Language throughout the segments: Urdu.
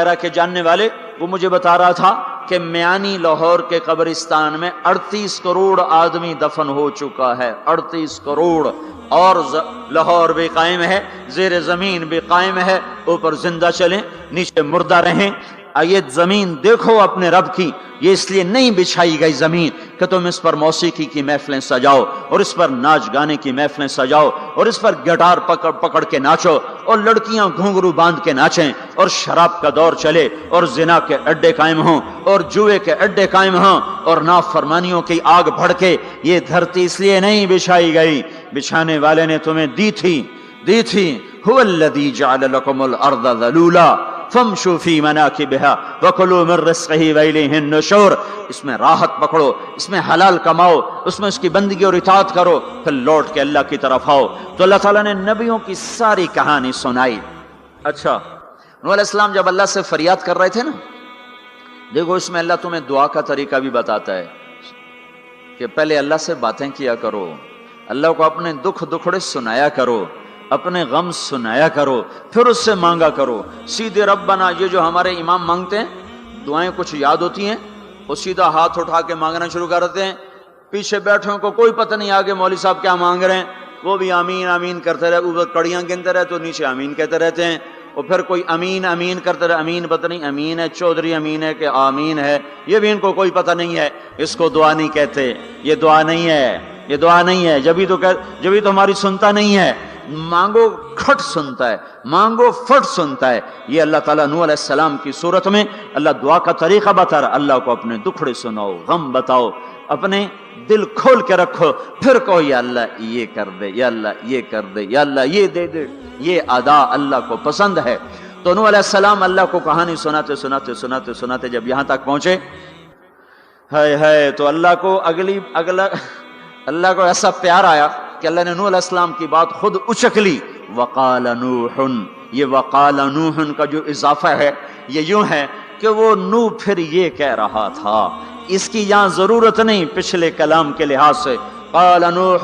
وغیرہ کے جاننے والے، وہ مجھے بتا رہا تھا کہ میانی لاہور کے قبرستان میں 38 کروڑ آدمی دفن ہو چکا ہے، 38 کروڑ، اور لاہور بھی قائم ہے، زیر زمین بھی قائم ہے، اوپر زندہ چلیں نیچے مردہ رہیں۔ یہ زمین دیکھو اپنے رب کی، یہ اس لیے نہیں بچھائی گئی زمین کہ تم اس پر موسیقی کی محفلیں سجاؤ اور اس پر ناچ گانے کی محفلیں سجاؤ اور اس پر گٹار پکڑ پکڑ کے ناچو اور لڑکیاں گھنگرو باندھ کے ناچیں اور شراب کا دور چلے اور زنا کے اڈے قائم ہوں اور جوئے کے اڈے قائم ہوں اور نافرمانیوں کی آگ بھڑکے۔ یہ دھرتی اس لیے نہیں بچھائی گئی، بچھانے والے نے تمہیں دی تھی۔ هو الذی جعل لکم الارض ذلولا فامشوا فی مناکبها وکلوا من رزقہ والیہ النشور۔ اس میں راحت پکڑو، اس میں حلال کماؤ، اس میں اس کی بندگی اور اطاعت کرو، پھر لوٹ کے اللہ کی طرف آؤ۔ تو اللہ تعالیٰ نے نبیوں کی ساری کہانی سنائی۔ اچھا، نوح علیہ السلام جب اللہ سے فریاد کر رہے تھے نا، دیکھو اس میں اللہ تمہیں دعا کا طریقہ بھی بتاتا ہے کہ پہلے اللہ سے باتیں کیا کرو، اللہ کو اپنے دکھ دکھڑے سنایا کرو، اپنے غم سنایا کرو، پھر اس سے مانگا کرو۔ سیدھے ربنا یہ جو ہمارے امام مانگتے ہیں، دعائیں کچھ یاد ہوتی ہیں، وہ سیدھا ہاتھ اٹھا کے مانگنا شروع کر دیتے ہیں، پیچھے بیٹھوں کو کوئی پتہ نہیں آگے مولوی صاحب کیا مانگ رہے ہیں، وہ بھی آمین آمین کرتے رہے، اوپر کڑیاں گنتے رہے تو نیچے آمین کہتے رہتے ہیں، اور پھر کوئی امین امین کرتے رہے، امین پتہ نہیں امین ہے چودھری امین ہے کہ آمین ہے، یہ بھی ان کو کوئی پتہ نہیں ہے، اس کو دعا نہیں کہتے، یہ دعا نہیں ہے، یہ دعا نہیں ہے، جبھی تو ہماری سنتا نہیں ہے۔ مانگو کھٹ سنتا ہے، مانگو فٹ سنتا ہے۔ یہ اللہ تعالیٰ نوح علیہ السلام کی صورت میں اللہ دعا کا طریقہ بتا رہا، اللہ کو اپنے دکھڑے سناؤ، غم بتاؤ، اپنے دل کھول کے رکھو، پھر کہو یا اللہ یہ کر دے، یا اللہ یہ کر دے، یا اللہ یہ دے دے۔ یہ ادا اللہ کو پسند ہے۔ تو نوح علیہ السلام اللہ کو کہانی سناتے جب یہاں تک پہنچے، ہے تو اللہ کو اللہ کو ایسا پیار آیا کہ اللہ نے نوح علیہ السلام کی بات خود اچک لی۔ وقال نوح، یہ وقال نوح کا جو اضافہ ہے یہ یوں ہے کہ وہ نوح پھر یہ کہہ رہا تھا، اس کی یہاں ضرورت نہیں پچھلے کلام کے لحاظ سے۔ قال نوح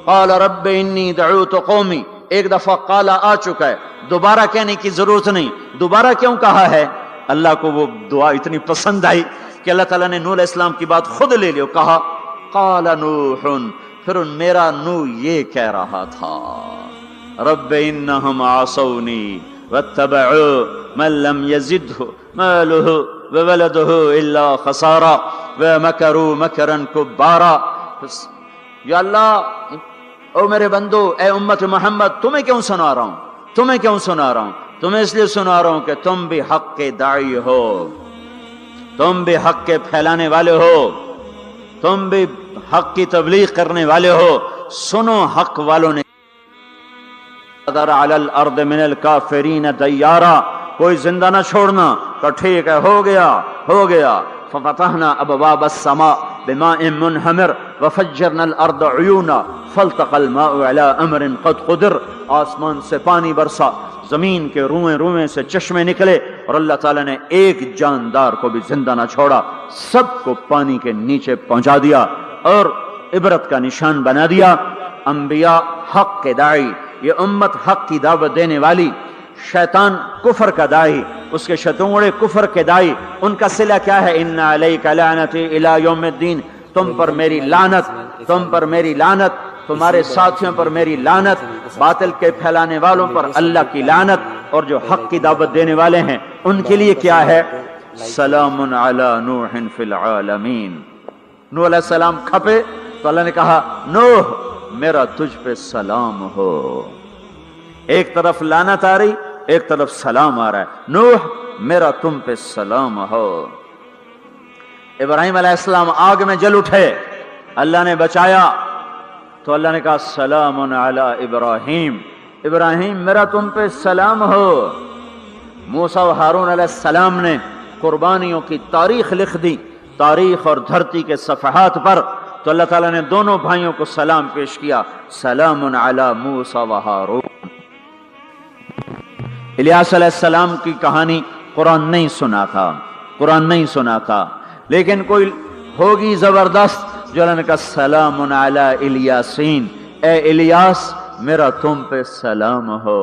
قال رب انی دعوت قومی، ایک دفعہ قال آ چکا ہے، دوبارہ کہنے کی ضرورت نہیں۔ دوبارہ کیوں کہا ہے؟ اللہ کو وہ دعا اتنی پسند آئی کہ اللہ تعالیٰ نے نوح علیہ السلام کی بات خود لے لی، کہا قال نوح، پھر میرا نوح یہ کہہ رہا تھا، رب انہم عصونی واتبعوا من لم یزدہ مالہ وولدہ الا خسارا ومکروا مکرا کبارا۔ یا اللہ، او میرے بندو، اے امت محمد، تمہیں کیوں سنا رہا ہوں؟ تمہیں اس لیے سنا رہا ہوں کہ تم بھی حق کے داعی ہو، تم بھی حق کے پھیلانے والے ہو، تم بھی حق کی تبلیغ کرنے والے ہو۔ سنو حق والوں نے قدر علی الارض من الکافرین دیارا، کوئی زندہ نہ چھوڑنا، تو ٹھیک ہے، ہو گیا۔ ففتحنا ابواب السماء بماء منہمر وفجرنا الارض عیونا فالتقى الماء على امر قد قدر، آسمان سے پانی برسا، زمین کے روئیں سے چشمے نکلے، اور اللہ تعالیٰ نے ایک جاندار کو بھی زندہ نہ چھوڑا، سب کو پانی کے نیچے پہنچا دیا اور عبرت کا نشان بنا دیا۔ انبیاء حق کے داعی، یہ امت حق کی دعوت دینے والی، شیطان کفر کا داعی، اس کے شتونڑے کفر کے داعی، ان کا صلہ کیا ہے؟ ان علیک لعنتی الی یوم الدین، تم پر میری لعنت، تمہارے ساتھیوں پر میری لعنت، باطل کے پھیلانے والوں پر اللہ کی لعنت، اور جو حق کی دعوت دینے والے ہیں ان کے لیے کیا ہے؟ سلام علی نوح فی العالمین۔ نوح علیہ السلام کھپے تو اللہ نے کہا، نوح میرا تجھ پہ سلام ہو۔ ایک طرف لعنت آ رہی، ایک طرف سلام آ رہا ہے، نوح میرا تم پہ سلام ہو۔ ابراہیم علیہ السلام آگ میں جل اٹھے، اللہ نے بچایا، تو اللہ نے کہا سلام علی ابراہیم، ابراہیم میرا تم پہ سلام ہو۔ موسیٰ و ہارون علیہ السلام نے قربانیوں کی تاریخ لکھ دی، تاریخ اور دھرتی کے صفحات پر، تو اللہ تعالیٰ نے دونوں بھائیوں کو سلام پیش کیا، سلام علی موسیٰ و ہارون۔ الیاس علیہ السلام کی کہانی قرآن نہیں سنا تھا، لیکن کوئی ہوگی زبردست جو اللہ نے کہا سلام علی الیاسین، اے الیاس میرا تم پہ سلام ہو۔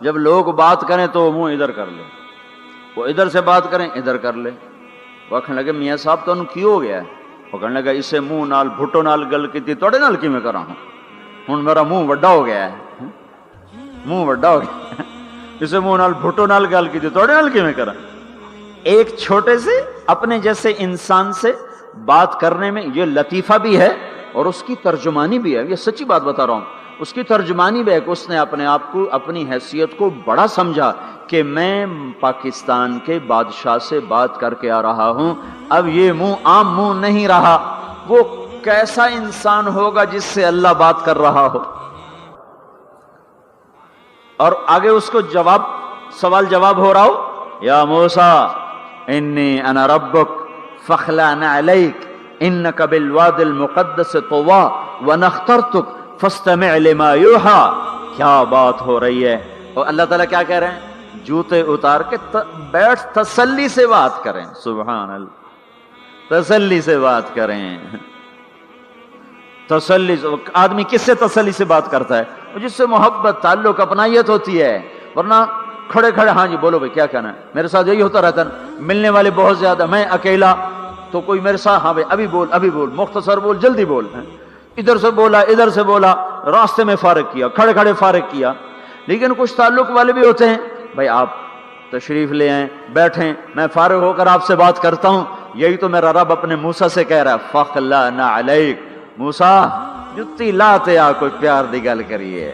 جب لوگ بات کریں تو وہ منہ ادھر کر لے، وہ ادھر سے بات کریں ادھر کر لے۔ وہ کہنے لگے میاں صاحب تو کی ہو گیا ہے؟ وہ کہنے لگا اسے منہ نال بھٹو نال گل کی توڑے نال کی میں کرا ہوں میرا منہ وڈا ہو گیا ہے، منہ وڈا ہو گیا، اسے منہ نال بھٹو نال گل کی توڑے نال کی میں کرا۔ ایک چھوٹے سے اپنے جیسے انسان سے بات کرنے میں یہ لطیفہ بھی ہے اور اس کی ترجمانی بھی ہے، یہ سچی بات بتا رہا ہوں، اس کی ترجمانی بھی ہے کہ اس نے اپنے آپ کو اپنی حیثیت کو بڑا سمجھا کہ میں پاکستان کے بادشاہ سے بات کر کے آ رہا ہوں، اب یہ منہ عام منہ نہیں رہا، وہ کیسا انسان ہوگا جس سے اللہ بات کر رہا ہو۔ اور آگے اس کو جواب سوال جواب ہو رہا ہو، یا موسیٰ انی انا ربک فاخلع نعلیک انک بالوادی المقدس طویٰ وانا اخترتک فاستمع لما یوحیٰ۔ کیا بات ہو رہی ہے، اور اللہ تعالیٰ کیا کہہ رہے ہیں؟ جوتے اتار کے بیٹھ تسلی سے بات کریں، سبحان اللہ، تسلی سے بات کریں۔ تسلی سے آدمی کس سے تسلی سے بات کرتا ہے؟ جس سے محبت تعلق اپنائیت ہوتی ہے، ورنہ کھڑے کھڑے ہاں جی بولو بھائی کیا کہنا ہے، میرے ساتھ یہی ہوتا رہتا ہے، ملنے والے بہت زیادہ، میں اکیلا تو کوئی میرے ساتھ ہاں بھائی ابھی بول مختصر بول جلدی بول، ادھر سے بولا ادھر سے بولا، راستے میں فارغ کیا، کھڑے کھڑے فارغ کیا۔ لیکن کچھ تعلق والے بھی ہوتے ہیں، بھائی آپ تشریف لے آئیں بیٹھیں، میں فارغ ہو کر آپ سے بات کرتا ہوں۔ یہی تو میرا رب اپنے موسیٰ سے کہہ رہا ہے، فاخلع نعلیک، موسیٰ جتی لاتے آ کوئی پیار دی گل کریے،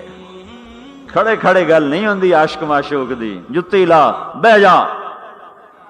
کھڑے کھڑے گل نہیں ہوندی عاشق معشوق دی، جتی لا بہ جا۔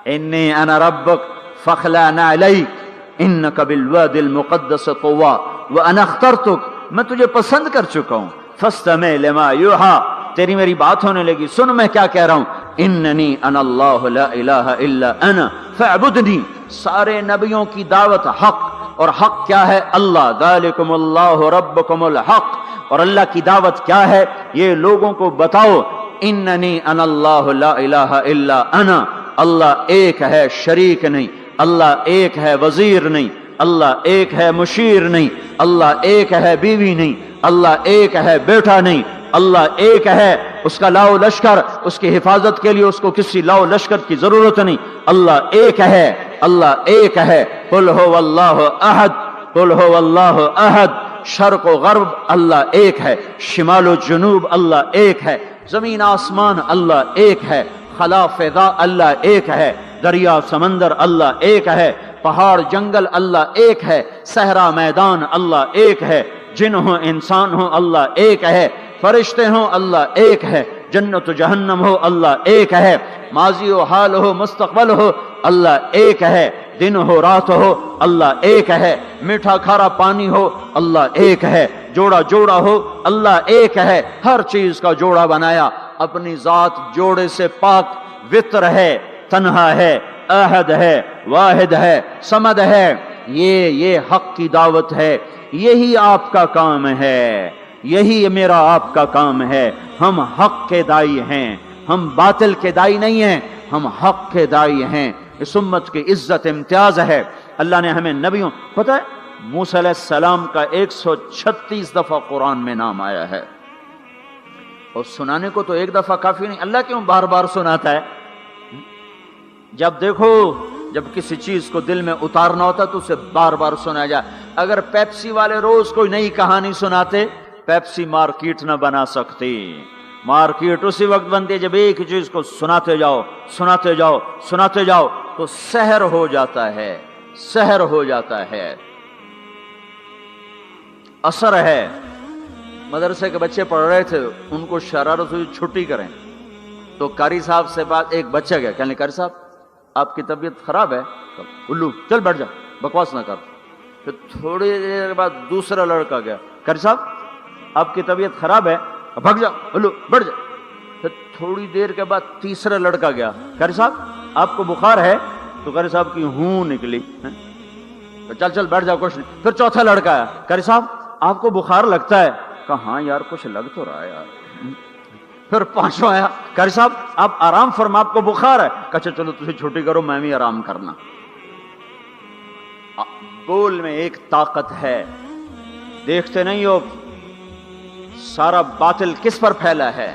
انی انا ربک فاخلع نعلیک انک بالوادی المقدس طویٰ وانا اخترتک، میں تجھے پسند کر چکا ہوں، فاستمع لما یوحیٰ، تیری میری بات ہونے لگی، سن میں کیا کہہ رہا ہوں، اننی انا اللہ لا الہ الا انا فاعبدنی۔ سارے نبیوں کی دعوت حق، اور حق کیا ہے؟ اللہ، ذالکم اللہ ربکم الحق، اور اللہ کی دعوت کیا ہے؟ یہ لوگوں کو بتاؤ، اننی انا اللہ لا الہ الا انا، اللہ ایک ہے شریک نہیں، اللہ ایک ہے وزیر نہیں، اللہ ایک ہے مشیر نہیں، اللہ ایک ہے بیوی نہیں، اللہ ایک ہے بیٹا نہیں، اللہ ایک ہے، اس کا لاؤ لشکر، اس کی حفاظت کے لیے اس کو کسی لاؤ لشکر کی ضرورت نہیں، اللہ ایک ہے، اللہ ایک ہے، قل هو اللہ احد، قل هو اللہ احد، شرق و غرب اللہ ایک ہے، شمال و جنوب اللہ ایک ہے، زمین آسمان اللہ ایک ہے، خلا فضا اللہ ایک ہے، دریا سمندر اللہ ایک ہے، پہاڑ جنگل اللہ ایک ہے، صحرا میدان اللہ ایک ہے، جن ہوں انسان ہوں اللہ ایک ہے، فرشتے ہوں اللہ ایک ہے، جنت و جہنم ہو اللہ ایک ہے، ماضی و حال ہو مستقبل ہو اللہ ایک ہے، دن ہو رات ہو اللہ ایک ہے، میٹھا کھارا پانی ہو اللہ ایک ہے، جوڑا جوڑا ہو اللہ ایک ہے، ہر چیز کا جوڑا بنایا، اپنی ذات جوڑے سے پاک، وطر ہے، تنہا ہے، احد ہے، واحد ہے، صمد ہے، یہ حق کی دعوت ہے، یہی آپ کا کام ہے، یہی میرا آپ کا کام ہے، ہم حق کے دائی ہیں، ہم باطل کے دائی نہیں ہیں، ہم حق کے دائی ہیں، اس امت کی عزت امتیاز ہے۔ اللہ نے ہمیں نبیوں، پتہ ہے موسیٰ علیہ السلام کا 136 دفعہ قرآن میں نام آیا ہے، اور سنانے کو تو ایک دفعہ کافی نہیں، اللہ کیوں بار بار سناتا ہے؟ جب دیکھو جب کسی چیز کو دل میں اتارنا ہوتا تو اسے بار بار سنا جائے۔ اگر پیپسی والے روز کوئی نئی کہانی سناتے، پیپسی مارکیٹ نہ بنا سکتی، مارکیٹ اسی وقت بنتی ہے جب ایک ہی چیز کو سناتے جاؤ سناتے جاؤ سناتے جاؤ، تو سحر ہو جاتا ہے، سحر ہو جاتا ہے، اثر ہے۔ مدرسے کے بچے پڑھ رہے تھے، ان کو شرارت ہوئی چھٹی کریں، تو قاری صاحب سے بات، ایک بچہ گیا، کہنے قاری صاحب آپ کی طبیعت خراب ہے؟ الو چل بیٹھ جا، بکواس نہ کر۔ پھر تھوڑی دیر بعد دوسرا لڑکا گیا، قاری صاحب آپ کی طبیعت خراب ہے، بھگ جا، الو بیٹھ جا۔ پھر تھوڑی دیر کے بعد تیسرا لڑکا گیا، قاری صاحب آپ کو بخار ہے؟ تو قاری صاحب کی ہوں نکلی، چل چل بیٹھ جا، کچھ نہیں۔ پھر چوتھا لڑکا آیا، قاری صاحب آپ کو بخار لگتا ہے؟ کہا ہاں یار کچھ لگ تو رہا ہے یار۔ پھر پانچواں آیا، قاری صاحب آپ آرام فرما، آپ کو بخار ہے؟ کہا چلو تجھے چھٹی کرو، میں بھی آرام کرنا۔ بول میں ایک طاقت ہے، دیکھتے نہیں ہو سارا باطل کس پر پھیلا ہے؟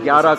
11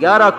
11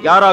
11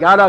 11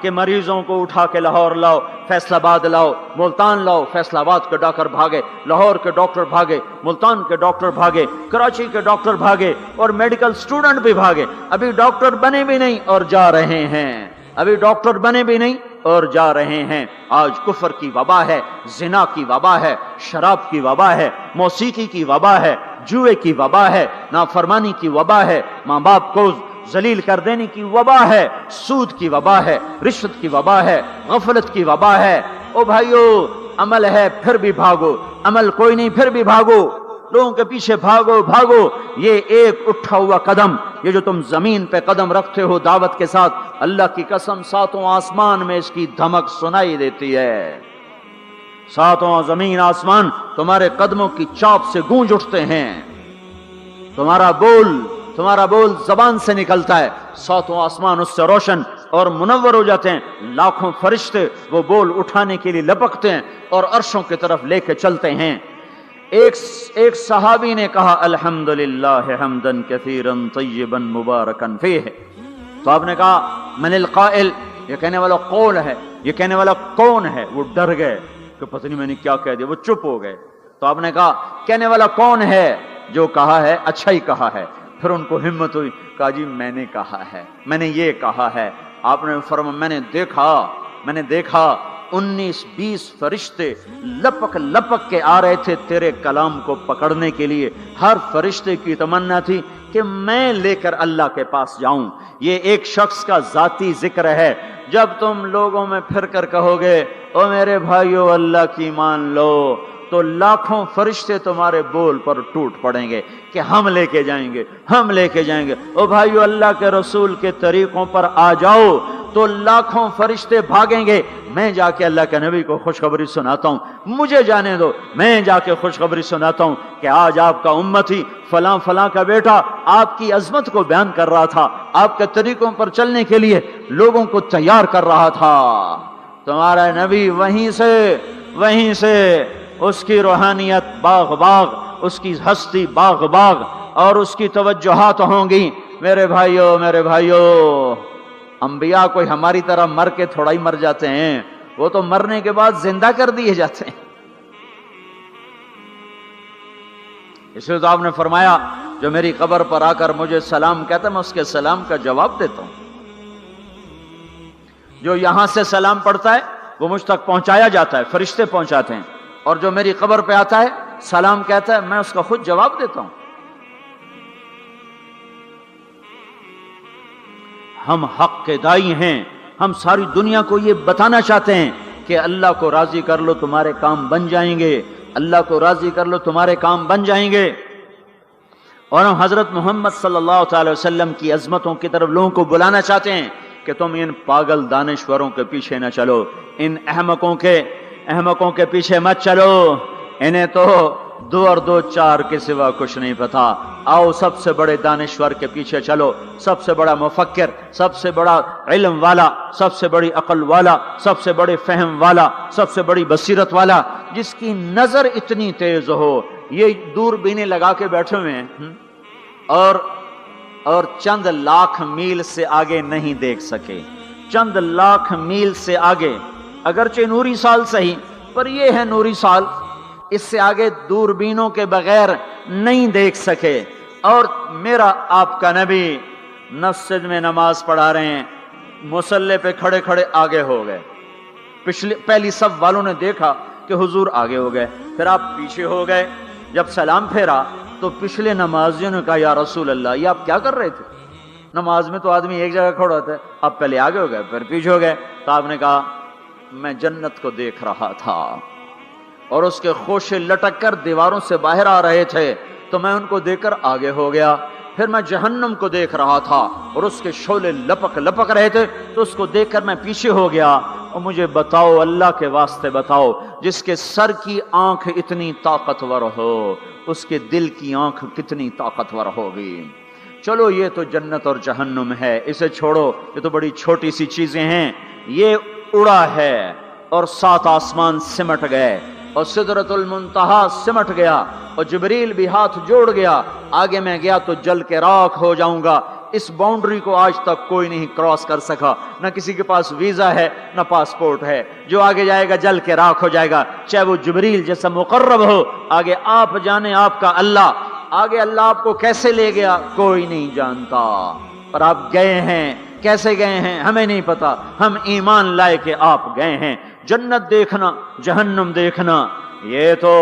کہ مریضوں کو اٹھا کے لاہور لاؤ، فیصل آباد لاؤ، ملتان لاؤ، فیصل آباد کے ڈاکٹر بھاگے، لاہور کے ڈاکٹر بھاگے، ملتان کے ڈاکٹر بھاگے، کراچی کے ڈاکٹر بھاگے، اور میڈیکل سٹوڈنٹ بھی بھاگے، ابھی ڈاکٹر بنے بھی نہیں اور جا رہے ہیں، ابھی ڈاکٹر بنے بھی نہیں اور جا رہے ہیں۔ آج کفر کی وبا ہے، زنا کی وبا ہے، شراب کی وبا ہے، موسیقی کی وبا ہے، جوئے کی وبا ہے، نافرمانی کی وبا ہے، ماں باپ کو ذلیل کر دینے کی وبا ہے، سود کی وبا ہے، رشوت کی وبا ہے، غفلت کی وبا ہے۔ او بھائیو، عمل ہے پھر بھی بھاگو، عمل کوئی نہیں پھر بھی بھاگو، لوگوں کے پیچھے بھاگو بھاگو۔ یہ ایک اٹھا ہوا قدم، یہ جو تم زمین پہ قدم رکھتے ہو دعوت کے ساتھ، اللہ کی قسم ساتوں آسمان میں اس کی دھمک سنائی دیتی ہے، ساتوں زمین آسمان تمہارے قدموں کی چاپ سے گونج اٹھتے ہیں، تمہارا بول زبان سے نکلتا ہے، ساتوں آسمان اس سے روشن اور منور ہو جاتے ہیں، لاکھوں فرشتے وہ بول اٹھانے کے لیے لپکتے ہیں اور عرشوں کی طرف لے کے چلتے ہیں۔ ایک صحابی نے کہا الحمدللہ حمدن کثیرا طیبا مبارکا فیہ، تو آپ نے کہا من القائل، یہ کہنے والا قول ہے، یہ کہنے والا کون ہے؟ وہ ڈر گئے کہ پتہ نہیں میں نے کیا کہہ دیا، وہ چپ ہو گئے۔ تو آپ نے کہا کہنے والا کون ہے؟ جو کہا ہے اچھا ہی کہا ہے۔ پھر ان کو ہمت ہوئی، کہا جی میں نے کہا ہے، میں نے یہ کہا ہے۔ آپ نے فرمایا میں نے دیکھا 19-20 فرشتے لپک لپک کے آ رہے تھے تیرے کلام کو پکڑنے کے لیے، ہر فرشتے کی تمنا تھی کہ میں لے کر اللہ کے پاس جاؤں۔ یہ ایک شخص کا ذاتی ذکر ہے۔ جب تم لوگوں میں پھر کر کہو گے او میرے بھائیو اللہ کی مان لو، تو لاکھوں فرشتے تمہارے بول پر ٹوٹ پڑیں گے کہ ہم لے کے جائیں گے، ہم لے کے جائیں گے۔ او بھائیو اللہ کے رسول کے طریقوں پر آ جاؤ تو لاکھوں فرشتے بھاگیں گے۔ میں جا کے اللہ کے نبی کو خوشخبری سناتا ہوں، مجھے جانے دو، میں جا کے خوشخبری سناتا ہوں کہ آج آپ کا امتی فلاں فلاں کا بیٹا آپ کی عظمت کو بیان کر رہا تھا، آپ کے طریقوں پر چلنے کے لیے لوگوں کو تیار کر رہا تھا۔ تمہارا نبی وہیں سے اس کی روحانیت باغ باغ، اس کی ہستی باغ باغ، اور اس کی توجہات ہوں گی۔ میرے بھائیو، انبیاء کوئی ہماری طرح مر کے تھوڑا ہی مر جاتے ہیں، وہ تو مرنے کے بعد زندہ کر دیے جاتے ہیں۔ اس لیے تو آپ نے فرمایا جو میری قبر پر آ کر مجھے سلام کہتا ہے میں اس کے سلام کا جواب دیتا ہوں، جو یہاں سے سلام پڑھتا ہے وہ مجھ تک پہنچایا جاتا ہے، فرشتے پہنچاتے ہیں، اور جو میری قبر پہ آتا ہے سلام کہتا ہے میں اس کا خود جواب دیتا ہوں۔ ہم حق کے دائی ہیں، ہم ساری دنیا کو یہ بتانا چاہتے ہیں کہ اللہ کو راضی کر لو تمہارے کام بن جائیں گے، اللہ کو راضی کر لو تمہارے کام بن جائیں گے۔ اور ہم حضرت محمد صلی اللہ تعالی وسلم کی عظمتوں کی طرف لوگوں کو بلانا چاہتے ہیں کہ تم ان پاگل دانشوروں کے پیچھے نہ چلو، ان احمقوں کے پیچھے مت چلو، انہیں تو 2 اور 2 4 کے سوا کچھ نہیں پتا۔ آؤ سب سے بڑے دانشور کے پیچھے چلو، سب سے بڑا مفکر، سب سے بڑا علم والا، سب سے بڑی عقل والا، سب سے بڑے فہم والا، سب سے بڑی بصیرت والا، جس کی نظر اتنی تیز ہو، یہ دوربینیں لگا کے بیٹھے ہوئے ہیں اور چند لاکھ میل سے آگے نہیں دیکھ سکے، چند لاکھ میل سے آگے، اگرچہ نوری سال صحیح پر یہ ہے نوری سال، اس سے آگے دوربینوں کے بغیر نہیں دیکھ سکے۔ اور میرا آپ کا نبی مسجد میں نماز پڑھا رہے ہیں، مصلی پہ کھڑے کھڑے آگے ہو گئے، پہلی صف والوں نے دیکھا کہ حضور آگے ہو گئے، پھر آپ پیچھے ہو گئے۔ جب سلام پھیرا تو پچھلے نمازیوں نے کہا یا رسول اللہ یہ آپ کیا کر رہے تھے؟ نماز میں تو آدمی ایک جگہ کھڑا ہوتا ہے، آپ پہلے آگے ہو گئے پھر پیچھے ہو گئے۔ تو آپ نے کہا میں جنت کو دیکھ رہا تھا اور اس کے خوشے لٹک کر دیواروں سے باہر آ رہے تھے تو میں ان کو دیکھ کر آگے ہو گیا، پھر میں جہنم کو دیکھ رہا تھا اور اس کے شعلے لپک رہے تھے تو اس کو دیکھ کر میں پیچھے ہو گیا۔ اور مجھے بتاؤ، اللہ کے واسطے بتاؤ، جس کے سر کی آنکھ اتنی طاقتور ہو اس کے دل کی آنکھ کتنی طاقتور ہوگی؟ چلو یہ تو جنت اور جہنم ہے، اسے چھوڑو، یہ تو بڑی چھوٹی سی چیزیں ہیں۔ یہ اڑا ہے اور 7 آسمان سمٹ گئے اور سدرۃ المنتہا سمٹ گیا اور جبریل بھی ہاتھ جوڑ گیا، آگے میں گیا تو جل کے راکھ ہو جاؤں گا۔ اس باؤنڈری کو آج تک کوئی نہیں کراس کر سکا، نہ کسی کے پاس ویزا ہے نہ پاسپورٹ ہے۔ جو آگے جائے گا جل کے راکھ ہو جائے گا، چاہے وہ جبریل جیسا مقرب ہو، آگے آپ جانے آپ کا اللہ، آگے اللہ آپ کو کیسے لے گیا کوئی نہیں جانتا، پر آپ گئے ہیں، کیسے گئے ہیں ہمیں نہیں پتا، ہم ایمان لائے کہ آپ گئے ہیں۔ جنت دیکھنا جہنم دیکھنا یہ تو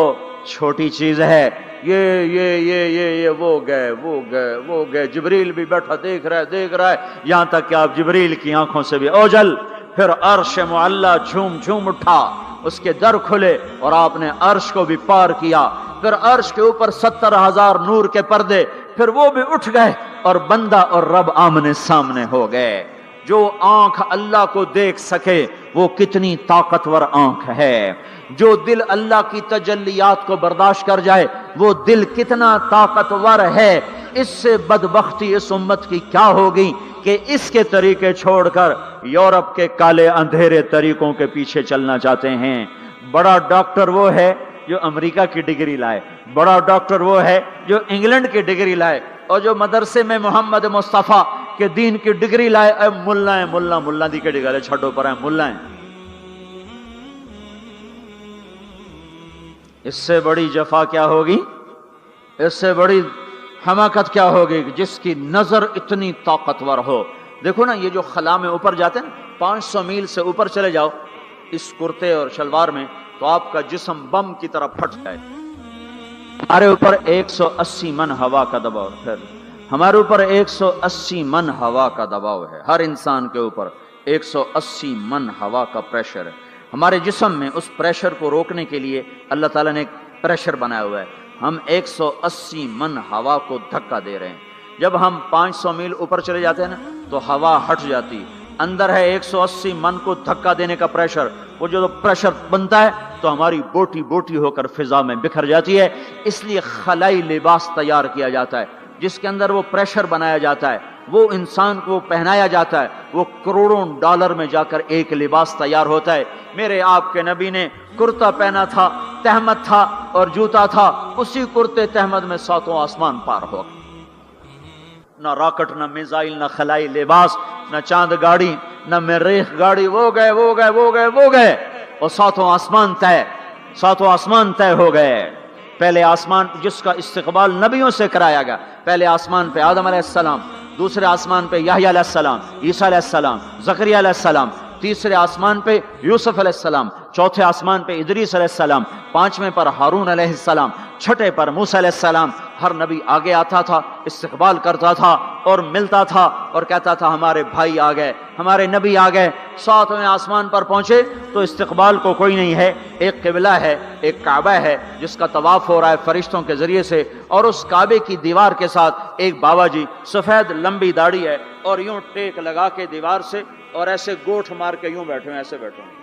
چھوٹی چیز ہے، یہ وہ گئے، جبریل بھی بیٹھا دیکھ رہا ہے، یہاں تک کہ آپ جبریل کی آنکھوں سے بھی اوجل۔ پھر عرش معلا جھوم اٹھا، اس کے در کھلے اور آپ نے عرش کو بھی پار کیا۔ پھر عرش کے اوپر 70,000 نور کے پردے، پھر وہ بھی اٹھ گئے اور بندہ اور رب آمنے سامنے ہو گئے۔ جو آنکھ اللہ کو دیکھ سکے وہ کتنی طاقتور آنکھ ہے، جو دل اللہ کی تجلیات کو برداشت کر جائے وہ دل کتنا طاقتور ہے۔ اس سے بدبختی اس امت کی کیا ہوگی کہ اس کے طریقے چھوڑ کر یورپ کے کالے اندھیرے طریقوں کے پیچھے چلنا چاہتے ہیں۔ بڑا ڈاکٹر وہ ہے جو امریکہ کی ڈگری لائے، بڑا ڈاکٹر وہ ہے جو انگلینڈ کی ڈگری لائے، اور جو مدرسے میں محمد مصطفیٰ کے دین کی ڈگری لائے، اے ملا دی کے ڈگری چھٹو پر ہیں ملا ہیں۔ اس سے بڑی جفا کیا ہوگی، اس سے بڑی حماقت کیا ہوگی جس کی نظر اتنی طاقتور ہو۔ دیکھو نا یہ جو خلا میں اوپر جاتے ہیں 500 میل سے اوپر چلے جاؤ اس کرتے اور شلوار میں تو آپ کا جسم بم کی طرح پھٹ جائے۔ ہمارے اوپر 180 من ہوا کا دباؤ ہے، ہمارے اوپر 180 من ہوا کا دباؤ ہے، ہر انسان کے اوپر 180 من ہوا کا پریشر ہے۔ ہمارے جسم میں اس پریشر کو روکنے کے لیے اللہ تعالیٰ نے ایک پریشر بنایا ہوا ہے، ہم 180 من ہوا کو دھکا دے رہے ہیں۔ جب ہم 500 میل اوپر چلے جاتے ہیں نا تو ہوا ہٹ جاتی، اندر ہے 180 من کو دھکا دینے کا پریشر، وہ جو پریشر بنتا ہے تو ہماری بوٹی بوٹی ہو کر فضا میں بکھر جاتی ہے۔ اس لیے خلائی لباس تیار کیا جاتا ہے جس کے اندر وہ پریشر بنایا جاتا ہے، وہ انسان کو پہنایا جاتا ہے، وہ کروڑوں ڈالر میں جا کر ایک لباس تیار ہوتا ہے۔ میرے آپ کے نبی نے کرتا پہنا تھا، تہمت تھا اور جوتا تھا، اسی کرتے تہمت میں 7 آسمان پار ہو۔ نہ راکٹ، نہ میزائل، نہ خلائی لباس، نہ چاند گاڑی، نہ مریخ گاڑی، وہ گئے اور 7 آسمان طے ہو گئے۔ پہلے آسمان جس کا استقبال نبیوں سے کرایا گیا، پہلے آسمان پہ آدم علیہ السلام، دوسرے آسمان پہ یحییٰ علیہ السلام، عیسیٰ علیہ السلام، زکریا علیہ السلام، تیسرے آسمان پہ یوسف علیہ السلام، چوتھے آسمان پہ ادریس علیہ السلام، 5ویں پر ہارون علیہ السلام، 6 پر موسیٰ علیہ السلام۔ ہر نبی آگے آتا تھا، استقبال کرتا تھا اور ملتا تھا اور کہتا تھا ہمارے بھائی آ گئے، ہمارے نبی آ گئے۔ 7ویں آسمان پر پہنچے تو استقبال کو کوئی نہیں ہے، ایک قبلہ ہے، ایک کعبہ ہے جس کا طواف ہو رہا ہے فرشتوں کے ذریعے سے، اور اس کعبے کی دیوار کے ساتھ ایک بابا جی، سفید لمبی داڑھی ہے اور یوں ٹیک لگا کے دیوار سے اور ایسے گوٹھ مار کے یوں بیٹھے ہیں، ایسے بیٹھے ہیں،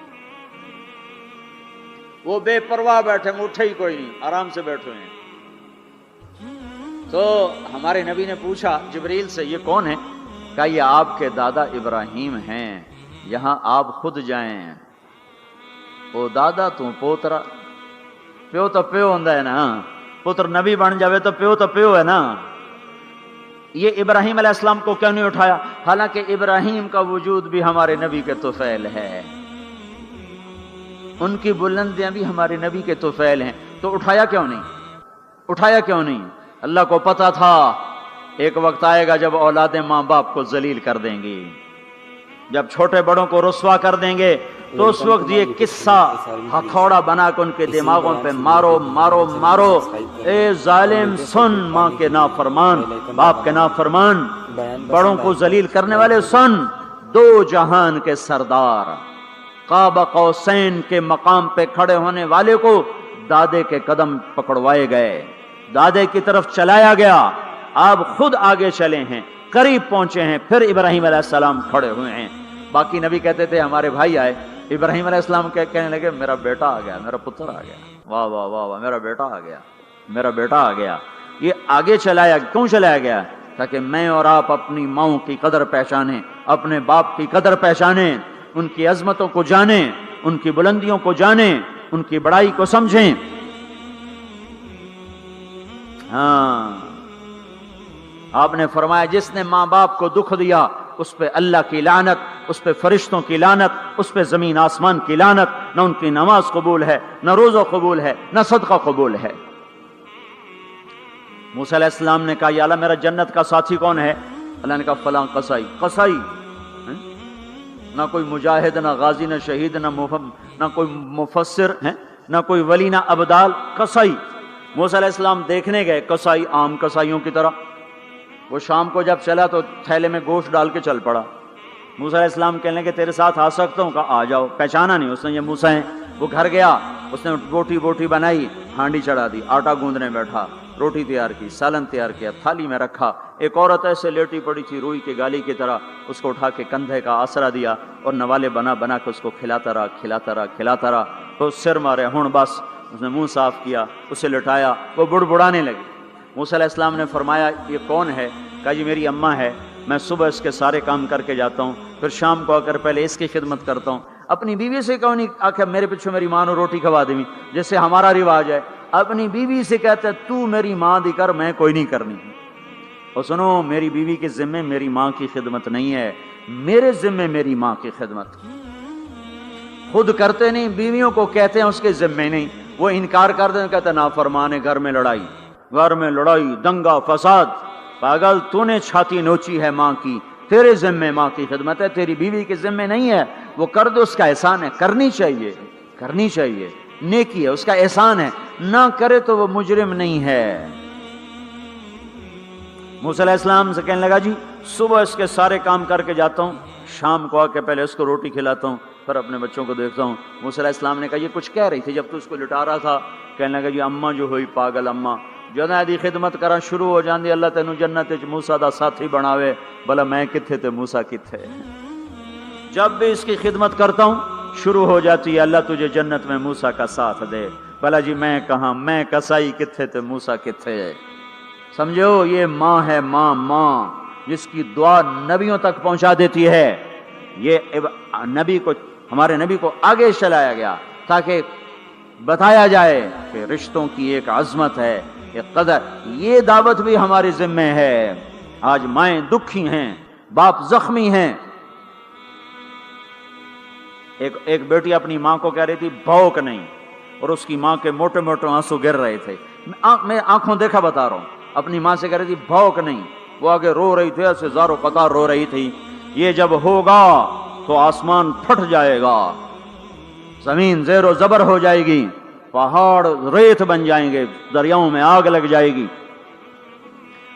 وہ بے پرواہ بیٹھے ہیں، اٹھے ہی کوئی نہیں، آرام سے بیٹھے ہیں۔ تو ہمارے نبی نے پوچھا جبریل سے یہ کون ہے؟ کہا یہ آپ کے دادا ابراہیم ہیں، یہاں آپ خود جائیں۔ او دادا تو پوترا، پیو تو پیو ہوندا ہے نا، پتر نبی بن جاوے تو پیو ہے نا۔ یہ ابراہیم علیہ السلام کو کیوں نہیں اٹھایا؟ حالانکہ ابراہیم کا وجود بھی ہمارے نبی کے طفیل ہے، ان کی بلندیاں بھی ہمارے نبی کے طفیل ہیں، تو اٹھایا کیوں نہیں؟ اللہ کو پتا تھا ایک وقت آئے گا جب اولادیں ماں باپ کو ذلیل کر دیں گی، جب چھوٹے بڑوں کو رسوا کر دیں گے، تو اس وقت یہ قصہ ہتھوڑا بنا کے ان کے دماغوں پہ مارو، اے ظالم سن، ماں کے نافرمان، باپ کے نافرمان، بڑوں کو ذلیل کرنے والے سن، 2 جہان کے سردار، قاب قوسین کے مقام پہ کھڑے ہونے والے کو دادے کے قدم پکڑوائے گئے، دادے کی طرف چلایا گیا، آپ خود آگے چلے ہیں، قریب پہنچے ہیں، پھر ابراہیم علیہ السلام کھڑے ہوئے ہیں۔ باقی نبی کہتے تھے ہمارے بھائی آئے، ابراہیم علیہ السلام کہنے لگے میرا بیٹا آ گیا، میرا پتر آ گیا، واہ واہ واہ واہ، میرا بیٹا آ گیا۔ یہ آگے کیوں چلایا گیا؟ تاکہ میں اور آپ اپنی ماؤں کی قدر پہچانیں، اپنے باپ کی قدر پہچانیں، ان کی عظمتوں کو جانیں، ان کی بلندیوں کو جانیں، ان کی بڑائی کو سمجھیں۔ ہاں آپ نے فرمایا جس نے ماں باپ کو دکھ دیا اس پہ اللہ کی لعنت، اس پہ فرشتوں کی لعنت، اس پہ زمین آسمان کی لعنت، نہ ان کی نماز قبول ہے، نہ روزہ قبول ہے، نہ صدقہ قبول ہے۔ موسیٰ علیہ السلام نے کہا یا اللہ میرا جنت کا ساتھی کون ہے؟ اللہ نے کہا فلاں قصائی۔ قصائی نہ کوئی مجاہد، نہ غازی، نہ شہید، نہ کوئی مفسر ہے، نہ کوئی ولی، نہ ابدال، قصائی۔ موسیٰ علیہ السلام دیکھنے گئے، قصائی عام قصائیوں کی طرح۔ وہ شام کو جب چلا تو تھیلے میں گوشت ڈال کے چل پڑا۔ موسیٰ علیہ السلام کہنے لگے تیرے ساتھ آ سکتا ہوں؟ کہا آ جاؤ۔ پہچانا نہیں اس نے یہ موسیٰ ہیں۔ وہ گھر گیا، اس نے بوٹی بنائی، ہانڈی چڑھا دی، آٹا گوندنے بیٹھا، روٹی تیار کی، سالن تیار کیا، تھالی میں رکھا۔ ایک عورت ایسے لیٹی پڑی تھی روئی کے گالی کی طرح، اس کو اٹھا کے کندھے کا آسرا دیا اور نوالے بنا کے اس کو کھلاتا رہا۔ تو سر مارے ہون بس، اس نے منہ صاف کیا، اسے لٹایا، وہ بڑبڑانے لگی۔ موسیٰ علیہ السلام نے فرمایا یہ کون ہے؟ کہا جی میری اماں ہے، میں صبح اس کے سارے کام کر کے جاتا ہوں، پھر شام کو آ کر پہلے اس کی خدمت کرتا ہوں۔ اپنی بیوی سے کہو نہیں آخر میرے پیچھے میری ماں نے روٹی کھوا دی، جیسے ہمارا رواج ہے۔ اپنی بیوی سے کہتے تو میری ماں دی کر، میں کوئی نہیں کرنی۔ اور سنو، میری بیوی کے ذمے میری ماں کی خدمت نہیں ہے، میرے ذمے میری ماں کی خدمت۔ خود کرتے نہیں، بیویوں کو کہتے ہیں اس کے ذمے نہیں، وہ انکار کر دیں، کہتے نافرمان ہے، گھر میں لڑائی، دنگا فساد۔ پاگل، تو نے چھاتی نوچی ہے ماں کی، تیرے ذمے ماں کی خدمت ہے، تیری بیوی کے ذمے نہیں ہے۔ وہ کر دو، اس کا احسان ہے، کرنی چاہیے، نیکی ہے، اس کا احسان ہے، نہ کرے تو وہ مجرم نہیں ہے۔ موسیٰ علیہ السلام سے کہنے لگا جی صبح اس کے سارے کام کر کے جاتا ہوں، شام کو آ کے پہلے اس کو روٹی کھلاتا ہوں، پھر اپنے بچوں کو دیکھتا ہوں۔ موسیٰ علیہ السلام نے کہا یہ کچھ کہہ رہی تھی جب تو اس کو لٹا رہا تھا؟ کہنے لگا جی اماں جو ہوئی پاگل اماں، جدوں دی خدمت کرا شروع ہو جاندی اللہ تینوں جنت وچ موسیٰ دا ساتھی بناوے، بھلا میں کتھے تے موسیٰ کتھے۔ جب بھی اس کی خدمت کرتا ہوں شروع ہو جاتی ہے اللہ تجھے جنت میں موسیٰ کا ساتھ دے، بھلا جی میں کہاں، میں کسائی کتھے تے موسیٰ کتھے۔ سمجھو یہ ماں ہے، ماں جس کی دعا نبیوں تک پہنچا دیتی ہے۔ یہ نبی کو، ہمارے نبی کو آگے چلایا گیا تاکہ بتایا جائے کہ رشتوں کی ایک عظمت ہے، ایک قدر۔ یہ دعوت بھی ہمارے ذمہ ہے۔ آج مائیں دکھی ہیں، باپ زخمی ہیں۔ ایک بیٹی اپنی ماں کو کہہ رہی تھی بھوک نہیں، اور اس کی ماں کے موٹے موٹے آنسو گر رہے تھے۔ میں آنکھوں دیکھا بتا رہا ہوں، اپنی ماں سے کہہ رہی تھی بھوک نہیں، وہ آگے رو رہی تھی، ایسے زارو قطار رو رہی تھی۔ یہ جب ہوگا تو آسمان پھٹ جائے گا، زمین زیر و زبر ہو جائے گی، پہاڑ ریت بن جائیں گے، دریاؤں میں آگ لگ جائے گی۔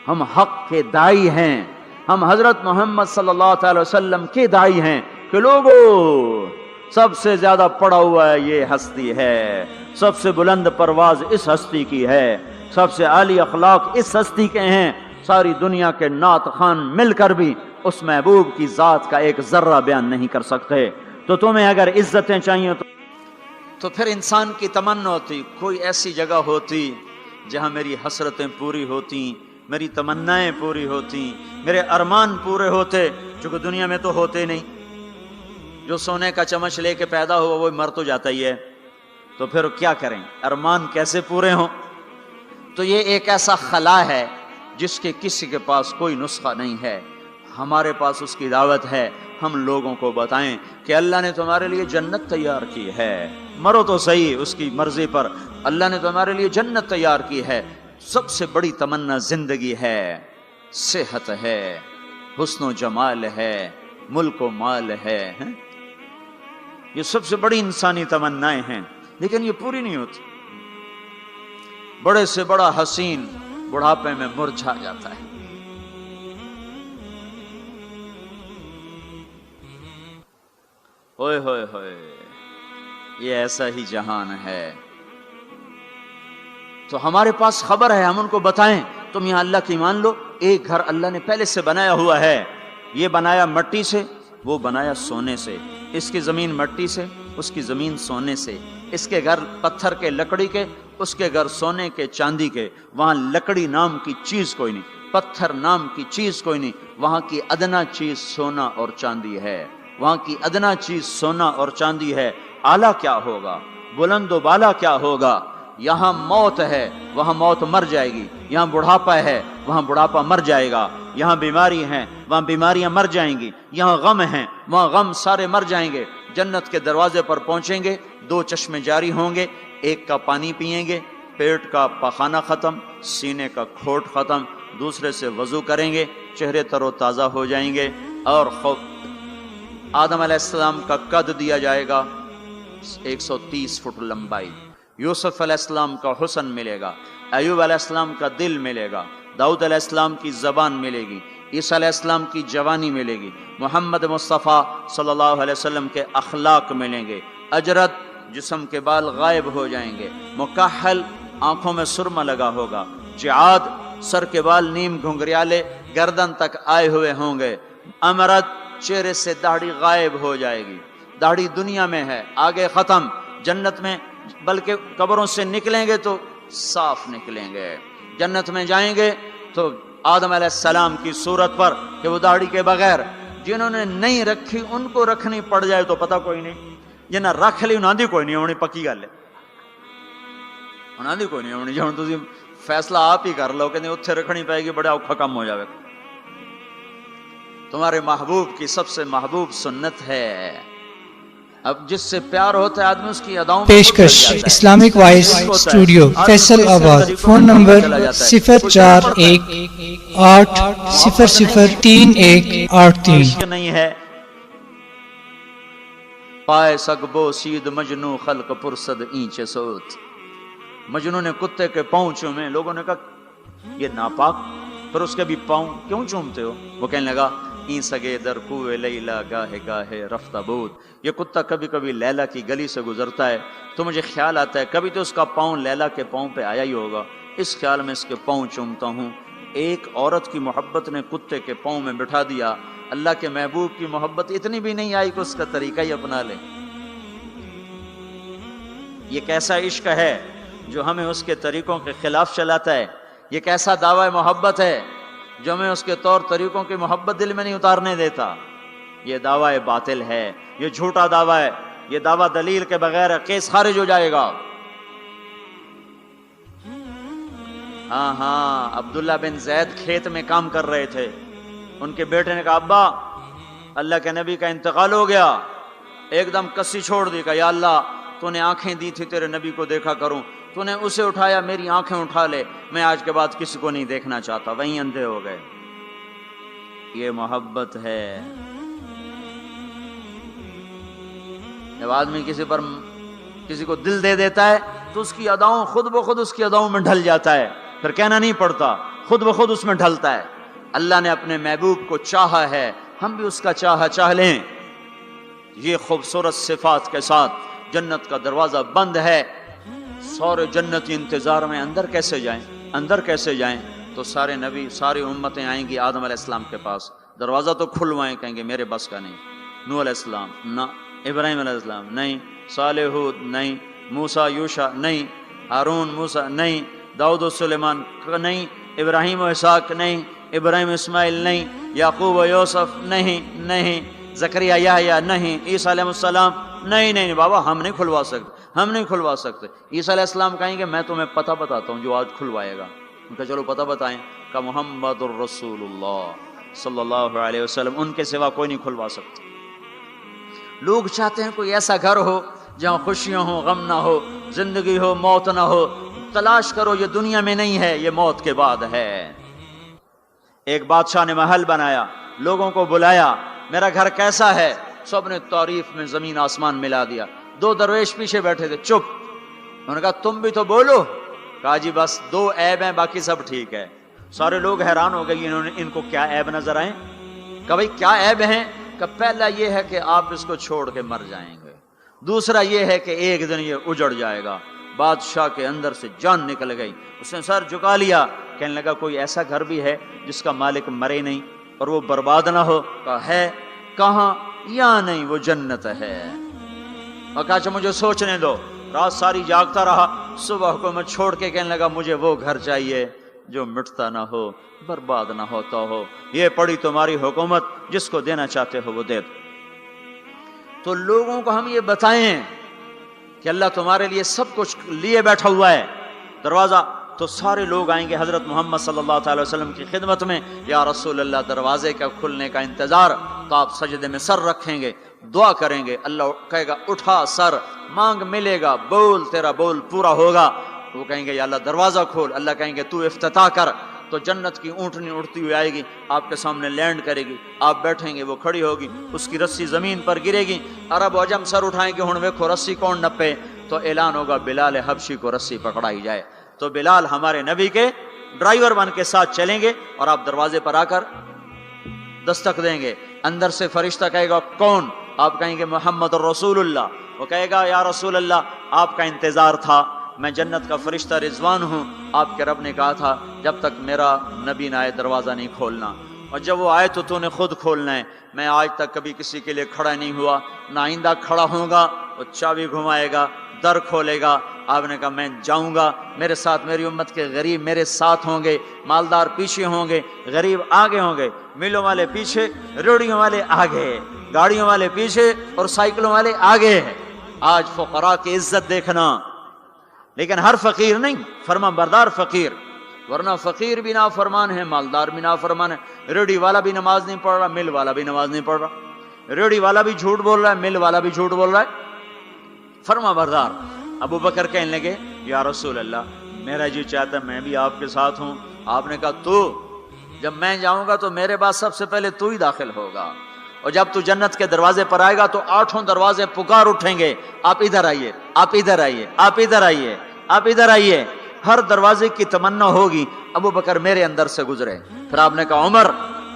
ہم حق کے دائی ہیں، ہم حضرت محمد صلی اللہ علیہ وسلم کے دائی ہیں کہ لوگوں سب سے زیادہ پڑا ہوا ہے یہ ہستی ہے، سب سے بلند پرواز اس ہستی کی ہے، سب سے عالی اخلاق اس ہستی کے ہیں۔ ساری دنیا کے نعت خوان مل کر بھی اس محبوب کی ذات کا ایک ذرہ بیان نہیں کر سکتے۔ تو تمہیں اگر عزتیں چاہیے تو پھر انسان کی تمنا ہوتی کوئی ایسی جگہ ہوتی جہاں میری حسرتیں پوری ہوتی، میری تمنائیں پوری ہوتی، میرے ارمان پورے ہوتے، چونکہ دنیا میں تو ہوتے نہیں۔ جو سونے کا چمچ لے کے پیدا ہوا وہ مر تو جاتا ہی ہے، تو پھر کیا کریں، ارمان کیسے پورے ہوں؟ تو یہ ایک ایسا خلا ہے جس کے کسی کے پاس کوئی نسخہ نہیں ہے، ہمارے پاس اس کی دعوت ہے۔ ہم لوگوں کو بتائیں کہ اللہ نے تمہارے لیے جنت تیار کی ہے، مرو تو صحیح اس کی مرضی پر، اللہ نے تمہارے لیے جنت تیار کی ہے۔ سب سے بڑی تمنا زندگی ہے، صحت ہے، حسن و جمال ہے، ملک و مال ہے، یہ سب سے بڑی انسانی تمنائیں ہیں، لیکن یہ پوری نہیں ہوتی۔ بڑے سے بڑا حسین بڑھاپے میں مرجھا جاتا ہے۔ ہوئے ہوئے ہوئے، یہ ایسا ہی جہان ہے۔ تو ہمارے پاس خبر ہے، ہم ان کو بتائیں تم یہاں اللہ کی مان لو، ایک گھر اللہ نے پہلے سے بنایا ہوا ہے، یہ بنایا مٹی سے، وہ بنایا سونے سے، اس کی زمین مٹی سے، اس کی زمین سونے سے، اس کے گھر پتھر کے لکڑی کے، اس کے گھر سونے کے چاندی کے، وہاں لکڑی نام کی چیز کوئی نہیں، پتھر نام کی چیز کوئی نہیں، وہاں کی ادنا چیز سونا اور چاندی ہے، وہاں کی ادنا چیز سونا اور چاندی ہے۔ اعلیٰ کیا ہوگا، بلند و بالا کیا ہوگا؟ یہاں موت ہے وہاں موت مر جائے گی، یہاں بڑھاپا ہے وہاں بڑھاپا مر جائے گا، یہاں بیماری ہیں وہاں بیماریاں مر جائیں گی، یہاں غم ہیں وہاں غم سارے مر جائیں گے۔ جنت کے دروازے پر پہنچیں گے، دو چشمے جاری ہوں گے، ایک کا پانی پئیں گے، پیٹ کا پخانہ ختم، سینے کا کھوٹ ختم، دوسرے سے وضو کریں گے، چہرے تر و تازہ ہو جائیں گے، اور آدم علیہ السلام کا قد دیا جائے گا 130 فٹ لمبائی، یوسف علیہ السلام کا حسن ملے گا، ایوب علیہ السلام کا دل ملے گا، داؤد علیہ السلام کی زبان ملے گی، عیسیٰ علیہ السلام کی جوانی ملے گی، محمد مصطفیٰ صلی اللہ علیہ وسلم کے اخلاق ملیں گے، اجرت جسم کے بال غائب ہو جائیں گے، مکحل آنکھوں میں سرما لگا ہوگا، جعاد سر کے بال نیم گھنگریالے گردن تک آئے ہوئے ہوں گے، امرت چہرے سے داڑھی غائب ہو جائے گی، داڑھی دنیا میں ہے آگے ختم، جنت میں بلکہ قبروں سے نکلیں گے تو صاف نکلیں گے، جنت میں جائیں گے تو آدم علیہ السلام کی صورت پر کہ وہ داڑھی کے بغیر، جنہوں نے نہیں رکھی ان کو رکھنی پڑ جائے تو پتہ کوئی نہیں، جنہیں رکھ لی انہاں دی کوئی نہیں ہونی، پکی گل ہے انہاں دی کوئی نہیں ہونی، جہاں تسی فیصلہ آپ ہی کر لو کہ نہیں اتھے رکھنی پائے گی، بڑا اوکھا کم ہو جاوے۔ تمہارے محبوب کی سب سے محبوب سنت ہے، اب جس سے پیار ہوتا ہے آدمی اس کی اداؤں میں پیشکش اسلامک وائس اسٹوڈیو فیصل آباد، فون نمبر 0418003183۔ عشق نہیں ہے پائے سگبو سید مجنو خلق پرسد اینچے سوت، مجنو نے کتے کے پاؤں چومے، لوگوں نے کہا یہ ناپاک، پھر اس کے بھی پاؤں کیوں چومتے ہو؟ وہ کہنے لگا این سگے در کوئے لیلا گاہے گاہے رفتہ بود، یہ کتا کبھی کبھی لیلا کی گلی سے گزرتا ہے تو مجھے خیال آتا ہے کبھی تو اس کا پاؤں لیلا کے پاؤں پہ آیا ہی ہوگا، اس خیال میں اس کے پاؤں چومتا ہوں۔ ایک عورت کی محبت نے کتے کے پاؤں میں بٹھا دیا، اللہ کے محبوب کی محبت اتنی بھی نہیں آئی کہ اس کا طریقہ ہی اپنا لے۔ یہ کیسا عشق ہے جو ہمیں اس کے طریقوں کے خلاف چلاتا ہے، یہ کیسا دعوی محبت ہے جو ہمیں اس کے طور طریقوں کی محبت دل میں نہیں اتارنے دیتا۔ یہ دعوی باطل ہے، یہ جھوٹا دعویٰ ہے، یہ دعویٰ دلیل کے بغیر ہے، کیس خارج ہو جائے گا۔ ہاں عبداللہ بن زید کھیت میں کام کر رہے تھے، ان کے بیٹے نے کہا ابا اللہ کے نبی کا انتقال ہو گیا، ایک دم کسی چھوڑ دی، کہا یا اللہ تو نے آنکھیں دی تھی تیرے نبی کو دیکھا کروں، تو نے اسے اٹھایا میری آنکھیں اٹھا لے، میں آج کے بعد کسی کو نہیں دیکھنا چاہتا، وہیں اندھے ہو گئے۔ یہ محبت ہے۔ جب آدمی کسی کو دل دے دیتا ہے تو اس کی اداؤں خود بخود اس کی اداؤں میں ڈھل جاتا ہے، پھر کہنا نہیں پڑتا، خود بخود اس میں ڈھلتا ہے۔ اللہ نے اپنے محبوب کو چاہا ہے، ہم بھی اس کا چاہ لیں۔ یہ خوبصورت صفات کے ساتھ جنت کا دروازہ بند ہے، سارے جنتی انتظار میں اندر کیسے جائیں؟ تو سارے نبی ساری امتیں آئیں گی آدم علیہ السلام کے پاس، دروازہ تو کھلوائیں، کہیں گے میرے بس کا نہیں، نوح علیہ السلام نہ، ابراہیم علیہ السلام نہیں، صالح ہود نہیں، موسیٰ یوشع نہیں، ہارون موسیٰ نہیں، داؤد و سلیمان نہیں، ابراہیم و اسحاق نہیں، ابراہیم اسماعیل نہیں، یعقوب و یوسف نہیں، زکریا یحییٰ نہیں، عیسیٰ علیہ السلام نہیں بابا ہم نہیں کھلوا سکتے۔ عیسیٰ علیہ السلام کہیں گے میں تمہیں پتہ بتاتا ہوں جو آج کھلوائے گا۔ ان کا چلو پتہ بتائیں، کہ محمد الرسول اللہ صلی اللہ علیہ وسلم، ان کے سوا کوئی نہیں کھلوا سکتا۔ لوگ چاہتے ہیں کوئی ایسا گھر ہو جہاں خوشیاں ہو، غم نہ ہو، زندگی ہو، موت نہ ہو۔ تلاش کرو، یہ دنیا میں نہیں ہے، یہ موت کے بعد ہے۔ ایک بادشاہ نے محل بنایا، لوگوں کو بلایا، میرا گھر کیسا ہے؟ سب نے تعریف میں زمین آسمان ملا دیا۔ دو درویش پیچھے بیٹھے تھے، چپ۔ انہوں نے کہا تم بھی تو بولو۔ کہا جی بس 2 عیب ہیں، باقی سب ٹھیک ہے۔ سارے لوگ حیران ہو گئے، ان کو کیا عیب نظر آئے؟ کہ بھائی کیا عیب ہیں؟ کہ پہلا یہ ہے کہ آپ اس کو چھوڑ کے مر جائیں گے، دوسرا یہ ہے کہ ایک دن یہ اجڑ جائے گا۔ بادشاہ کے اندر سے جان نکل گئی، اس نے سر جھکا لیا، کہنے لگا کوئی ایسا گھر بھی ہے جس کا مالک مرے نہیں اور وہ برباد نہ ہو؟ کہا ہے۔ کہاں؟ یا نہیں، وہ جنت ہے۔ اور کہا اچھا مجھے سوچنے دو۔ رات ساری جاگتا رہا، صبح حکومت چھوڑ کے کہنے لگا مجھے وہ گھر چاہیے جو مٹتا نہ ہو، برباد نہ ہوتا ہو۔ یہ پڑی تمہاری حکومت، جس کو دینا چاہتے ہو وہ دے دو۔ تو لوگوں کو ہم یہ بتائیں کہ کہ اللہ تمہارے لیے سب کچھ لیے بیٹھا ہوا ہے دروازہ، تو سارے لوگ آئیں گے حضرت محمد صلی اللہ تعالی وسلم کی خدمت میں، یا رسول اللہ دروازے کا کھلنے کا انتظار، تو آپ سجدے میں سر رکھیں گے، دعا کریں گے، اللہ کہے گا اٹھا سر، مانگ ملے گا، بول تیرا بول پورا ہوگا، وہ کہیں گے یا اللہ دروازہ کھول، اللہ کہیں گے تو افتتاح کر، تو جنت کی اونٹنی اڑتی ہوئی آئے گی، آپ کے سامنے لینڈ کرے گی، آپ بیٹھیں گے، وہ کھڑی ہوگی، اس کی رسی زمین پر گرے گی، عرب و عجم سر اٹھائیں گے، ہن ویکھو رسی کون نپے، تو اعلان ہوگا بلال حبشی کو رسی پکڑائی جائے، تو بلال ہمارے نبی کے ڈرائیور بن کے ساتھ چلیں گے، اور آپ دروازے پر آ کر دستک دیں گے، اندر سے فرشتہ کہے گا کون، آپ کہیں گے محمد رسول اللہ، وہ کہے گا یا رسول اللہ آپ کا انتظار تھا، میں جنت کا فرشتہ رضوان ہوں، آپ کے رب نے کہا تھا جب تک میرا نبی نہ آئے دروازہ نہیں کھولنا، اور جب وہ آئے تو نے خود کھولنا ہے، میں آج تک کبھی کسی کے لیے کھڑا نہیں ہوا، نہ آئندہ کھڑا ہوں گا، وہ چابی گھمائے گا، در کھولے گا، آپ نے کہا میں جاؤں گا، میرے ساتھ میری امت کے غریب میرے ساتھ ہوں گے، مالدار پیچھے ہوں گے، غریب آگے ہوں گے، میلوں والے پیچھے، ریڑیوں والے آگے، گاڑیوں والے پیچھے اور سائیکلوں والے آگے ہیں۔ آج فقراء کی عزت دیکھنا، لیکن ہر فقیر نہیں، فرما بردار فقیر، ورنہ فقیر بھی نافرمان ہے، مالدار بھی نافرمان ہے، ریڑی والا بھی نماز نہیں پڑھ رہا، مل والا بھی نماز نہیں پڑھ رہا، ریڑی والا بھی جھوٹ بول رہا ہے، مل والا بھی جھوٹ بول رہا ہے، فرما بردار۔ ابو بکر کہنے لگے یا رسول اللہ میرا جی چاہتا ہے میں بھی آپ کے ساتھ ہوں، آپ نے کہا تو جب میں جاؤں گا تو میرے بعد سب سے پہلے تو ہی داخل ہوگا، اور جب تو جنت کے دروازے پر آئے گا تو 8 دروازے پکار اٹھیں گے، آپ ادھر آئیے، آپ ادھر آئیے، آپ ادھر آئیے، آپ ادھر آئیے، ہر دروازے کی تمنا ہوگی ابو بکر میرے اندر سے گزرے۔ پھر آپ نے کہا عمر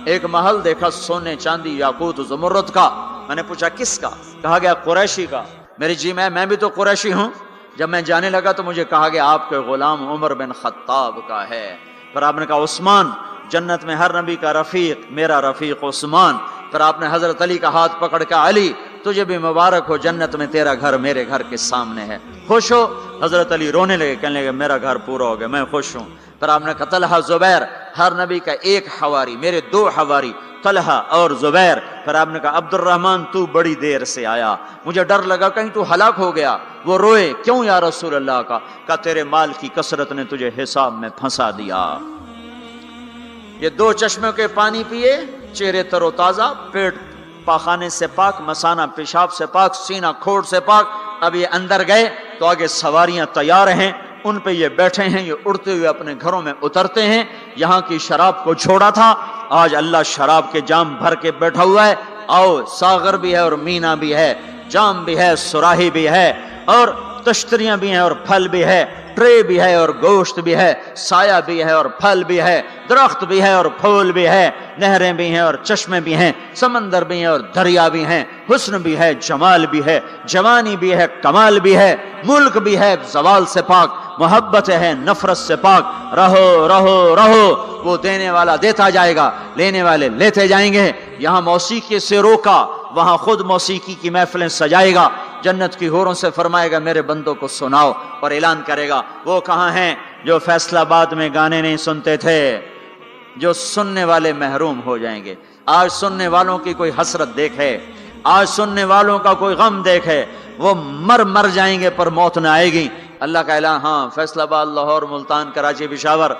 ایک محل دیکھا سونے چاندی یاقوت زمرد کا، میں نے پوچھا کس کا، کہا گیا قریشی کا، میری جی میں بھی تو قریشی ہوں، جب میں جانے لگا تو مجھے کہا گیا آپ کے غلام عمر بن خطاب کا ہے، پھر آپ نے کہا عثمان، جنت میں ہر نبی کا رفیق، میرا رفیق عثمان، پھر آپ نے حضرت علی کا ہاتھ پکڑ کے علی تجھے بھی مبارک ہو، جنت میں تیرا گھر میرے گھر کے سامنے ہے، خوش ہو؟ حضرت علی رونے لگے، کہنے لگے میرا گھر پورا ہو گیا، میں خوش ہوں۔ پھر آپ نے کہا طلحہ زبیر، ہر نبی کا ایک حواری، میرے 2 حواری طلحہ اور زبیر، پھر آپ نے کہا عبد الرحمن تو بڑی دیر سے آیا، مجھے ڈر لگا کہیں تو ہلاک ہو گیا، وہ روئے کیوں یا رسول اللہ کا، کہا تیرے مال کی کثرت نے تجھے حساب میں پھنسا دیا۔ یہ 2 چشموں کے پانی پیے، چہرے تر و تازہ، پیٹ پاخانے سے پاک، مثانہ پیشاب سے پاک، سینہ کھوڑ سے پاک، اب یہ اندر گئے تو آگے سواریاں تیار ہیں، ان پہ یہ بیٹھے ہیں، یہ اڑتے ہوئے اپنے گھروں میں اترتے ہیں، یہاں کی شراب کو چھوڑا تھا، آج اللہ شراب کے جام بھر کے بیٹھا ہوا ہے، آؤ ساغر بھی ہے اور مینا بھی ہے، جام بھی ہے، سراہی بھی ہے، اور تشتریاں بھی ہیں اور پھل بھی ہے، ٹرے بھی ہے اور گوشت بھی ہے، سایہ بھی ہے اور پھل بھی ہے، درخت بھی ہے اور پھول بھی ہے، نہریں بھی ہیں اور چشمے بھی ہیں، سمندر بھی ہیں اور دریا بھی ہیں، حسن بھی ہے، جمال بھی ہے، جوانی بھی ہے، کمال بھی ہے، ملک بھی ہے زوال سے پاک، محبت ہے نفرت سے پاک، رہو رہو رہو، وہ دینے والا دیتا جائے گا، لینے والے لیتے جائیں گے۔ یہاں موسیقی سے روکا، وہاں خود موسیقی کی محفلیں سجائے گا، جنت کی حوروں سے فرمائے گا میرے بندوں کو سناؤ، اور اعلان کرے گا وہ کہاں ہیں جو فیصل آباد میں گانے نہیں سنتے تھے، جو سننے والے محروم ہو جائیں گے۔ آج سننے والوں کی کوئی حسرت دیکھے، آج سننے والوں کا کوئی غم دیکھے، وہ مر جائیں گے پر موت نہ آئے گی۔ اللہ کا اعلان، ہاں فیصل آباد، لاہور، ملتان، کراچی، پشاور،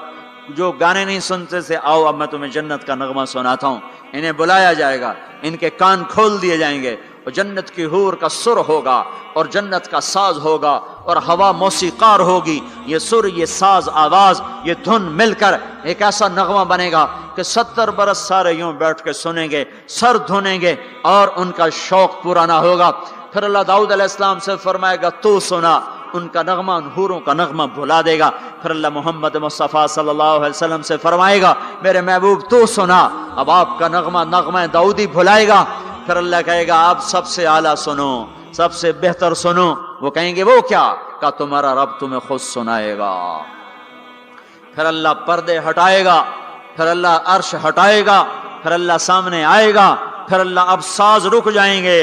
جو گانے نہیں سنتے تھے، آؤ اب میں تمہیں جنت کا نغمہ سناتا ہوں۔ انہیں بلایا جائے گا، ان کے کان کھول دیے جائیں گے، اور جنت کی حور کا سر ہوگا اور جنت کا ساز ہوگا اور ہوا موسیقار ہوگی، یہ سر، یہ ساز، آواز، یہ دھن مل کر ایک ایسا نغمہ بنے گا کہ 70 برس سارے یوں بیٹھ کے سنیں گے، سر دھنیں گے اور ان کا شوق پورا نہ ہوگا۔ پھر اللہ داؤد علیہ السلام سے فرمائے گا تو سنا، ان کا نغمہ، ان حوروں کا نغمہ بھلا دے گا۔ پھر اللہ محمد مصطفیٰ صلی اللہ علیہ وسلم سے فرمائے گا میرے محبوب تو سنا، اب آپ کا نغمہ داؤدی بھلائے گا۔ پھر اللہ کہے گا آپ سب سے اعلیٰ سنو، سب سے بہتر سنو۔ وہ کہیں گے وہ کیا؟ کہ تمہارا رب تمہیں خود سنائے گا۔ پھر اللہ پردے ہٹائے گا، پھر اللہ عرش ہٹائے گا، پھر اللہ سامنے آئے گا، پھر اللہ اب ساز رک جائیں گے،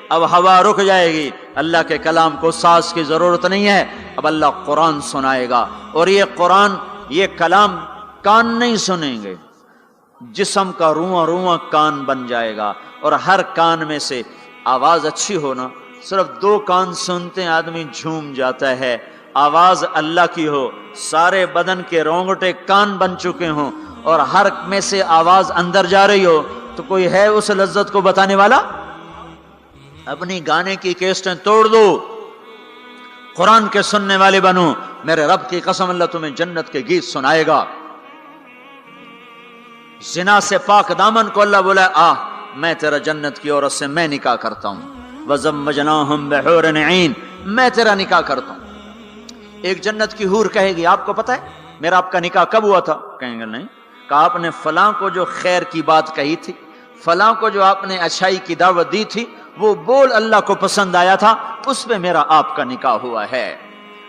اب ہوا رک جائے گی، اللہ کے کلام کو ساز کی ضرورت نہیں ہے، اب اللہ قرآن سنائے گا۔ اور یہ قرآن، یہ کلام کان نہیں سنیں گے، جسم کا رواں رواں کان بن جائے گا، اور ہر کان میں سے آواز اچھی ہو نا صرف 2 کان سنتے ہیں آدمی جھوم جاتا ہے، آواز اللہ کی ہو، سارے بدن کے رونگٹے کان بن چکے ہوں اور ہر میں سے آواز اندر جا رہی ہو، تو کوئی ہے اس لذت کو بتانے والا؟ اپنی گانے کی کیسٹیں توڑ دو، قرآن کے سننے والے بنو، میرے رب کی قسم اللہ تمہیں جنت کے گیت سنائے گا۔ زنا سے پاک دامن کو اللہ بولا میں تیرا جنت کی عورت سے میں نکاح کرتا ہوں، وَزَوَّجْنَاهُمْ بِحُورٍ عِينٍ، میں تیرا نکاح کرتا ہوں۔ ایک جنت کی حور کہے گی آپ کو پتہ ہے میرا آپ کا نکاح کب ہوا تھا؟ کہیں گے نہیں۔ کہا آپ نے فلاں کو جو خیر کی بات کہی تھی، فلاں کو جو آپ نے اچھائی کی دعوت دی تھی، وہ بول اللہ کو پسند آیا تھا، اس پہ میرا آپ کا نکاح ہوا ہے۔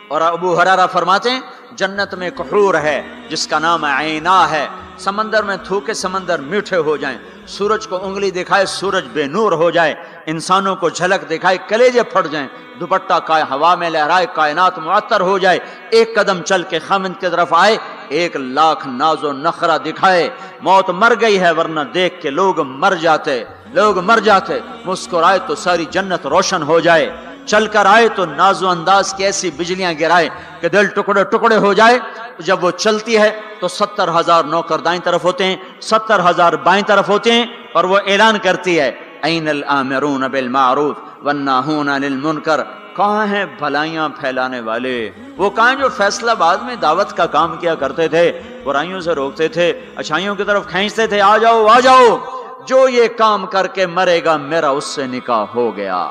اور ابو ہریرہ فرماتے ہیں جنت میں ایک حور ہے جس کا نام عینا ہے، سمندر میں تھوکے سمندر میٹھے ہو جائیں، سورج کو انگلی دکھائے سورج بے نور ہو جائے، انسانوں کو جھلک دکھائے کلیجے پھٹ جائیں، دوپٹہ کا ہوا میں لہرائے کائنات معطر ہو جائے، ایک قدم چل کے خاوند کی طرف آئے، 1,00,000 ناز و نخرہ دکھائے، موت مر گئی ہے ورنہ دیکھ کے لوگ مر جاتے، مسکرائے تو ساری جنت روشن ہو جائے، چل کر آئے تو ناز و انداز کی ایسی بجلیاں گرائے کہ دل ٹکڑے ٹکڑے ہو جائے۔ جب وہ چلتی ہے تو 70,000 نوکر دائیں طرف ہوتے ہیں، 70,000 بائیں طرف ہوتے ہیں، اور وہ اعلان کرتی ہے این الآمرون بالمعروف والناہون عن المنکر، کہاں ہیں بھلائیاں پھیلانے والے، وہ کہاں جو فیصلہ بعد میں دعوت کا کام کیا کرتے تھے، برائیوں سے روکتے تھے، اچھائیوں کی طرف کھینچتے تھے، آ جاؤ، جو یہ کام کر کے مرے گا میرا اس سے نکاح ہو گیا۔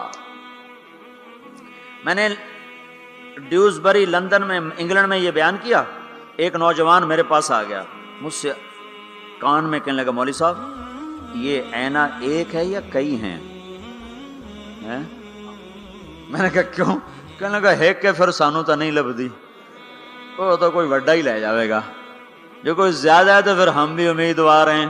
میں نے ڈیوزبری لندن میں انگلینڈ میں یہ بیان کیا، ایک نوجوان میرے پاس آ گیا، مجھ سے کان میں کہنے لگا مولوی صاحب یہ عینہ ایک ہے یا کئی ہیں؟ میں نے کہا کیوں؟ کہنے لگا ہے کہ پھر سانو تو نہیں لبدی، وہ تو کوئی وڈا ہی لے جاوے گا، جو کوئی زیادہ ہے تو پھر ہم بھی امیدوار ہیں۔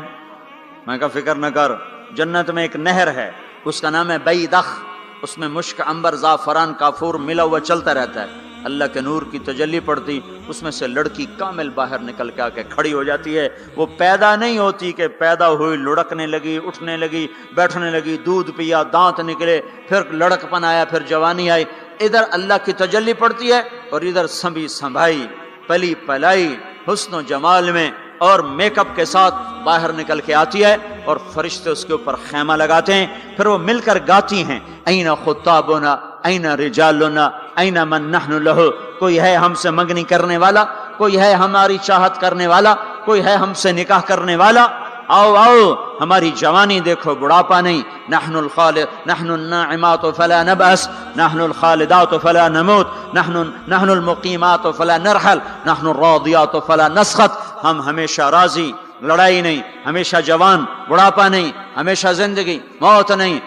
میں کہا فکر نہ کر، جنت میں ایک نہر ہے اس کا نام ہے بیدخ، اس میں مشک عنبر زعفران کافور ملا ہوا چلتا رہتا ہے، اللہ کے نور کی تجلی پڑتی، اس میں سے لڑکی کامل باہر نکل کے آ کے کھڑی ہو جاتی ہے۔ وہ پیدا نہیں ہوتی کہ پیدا ہوئی لڑکنے لگی، اٹھنے لگی، بیٹھنے لگی، دودھ پیا، دانت نکلے، پھر لڑک پن آیا، پھر جوانی آئی، ادھر اللہ کی تجلی پڑتی ہے اور ادھر سنبھی سنبھائی پلی پلائی حسن و جمال میں اور میک اپ کے ساتھ باہر نکل کے آتی ہے، اور فرشتے اس کے اوپر خیمہ لگاتے ہیں، پھر وہ مل کر گاتی ہیں این خطابنا این رجالنا این من نحن لہ، کوئی ہے ہم سے منگنی کرنے والا، کوئی ہے ہماری چاہت کرنے والا، کوئی ہے ہم سے نکاح کرنے والا، آؤ ہماری جوانی دیکھو، بڑھاپا نہیں، نحن الناعمات فلا نبأس، نحن الخالدات فلا نموت، نحن المقیمات فلا نرحل، نحن الراضیات فلا نسخط، ہم ہمیشہ راضی، لڑائی نہیں، ہمیشہ جوان، بڑھاپا نہیں، ہمیشہ زندگی، موت نہیں،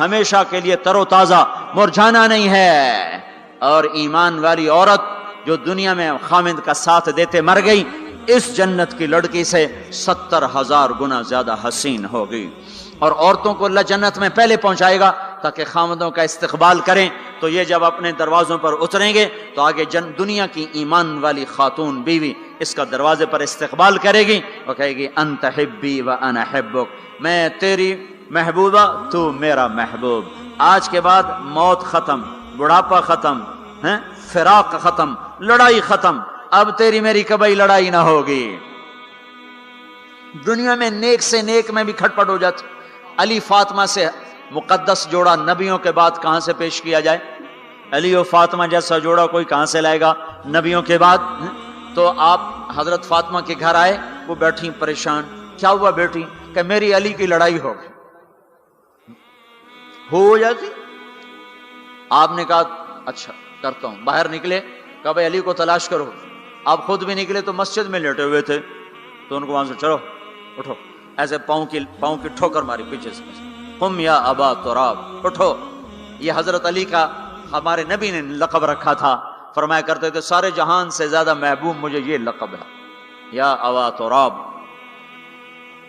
ہمیشہ کے لیے تر و تازہ، مرجھانا نہیں ہے۔ اور ایمان والی عورت جو دنیا میں خاوند کا ساتھ دیتے مر گئی، اس جنت کی لڑکی سے 70,000 گنا زیادہ حسین ہوگی۔ اور عورتوں کو اللہ جنت میں پہلے پہنچائے گا تاکہ خاوندوں کا استقبال کریں، تو یہ جب اپنے دروازوں پر اتریں گے تو آگے دنیا کی ایمان والی خاتون بیوی اس کا دروازے پر استقبال کرے گی اور کہے گی انت حبی و انا حبک، میں تیری محبوبہ تو میرا محبوب، آج کے بعد موت ختم، بڑھاپا ختم، فراق ختم، لڑائی ختم، اب تیری میری کبھی لڑائی نہ ہوگی۔ دنیا میں نیک سے نیک میں بھی کھٹپٹ ہو جاتی، علی فاطمہ سے مقدس جوڑا نبیوں کے بعد کہاں سے پیش کیا جائے؟ علی و فاطمہ جیسا جوڑا کوئی کہاں سے لائے گا نبیوں کے بعد؟ تو آپ حضرت فاطمہ کے گھر آئے، وہ بیٹھی پریشان، کیا ہوا بیٹی؟ کہ میری علی کی لڑائی ہو گئی، ہو جاتی؟ آپ نے کہا اچھا کرتا ہوں، باہر نکلے، کہا بھائی علی کو تلاش کرو، آپ خود بھی نکلے تو مسجد میں لیٹے ہوئے تھے، تو ان کو وہاں سے چلو اٹھو، ایسے پاؤں کی ٹھوکر ماری پیچھے سے، قم یا ابا تراب، اٹھو۔ یہ حضرت علی کا ہمارے نبی نے لقب رکھا تھا، فرمایا کرتے تھے سارے جہان سے زیادہ محبوب مجھے یہ لقب ہے، یا ابا تراب۔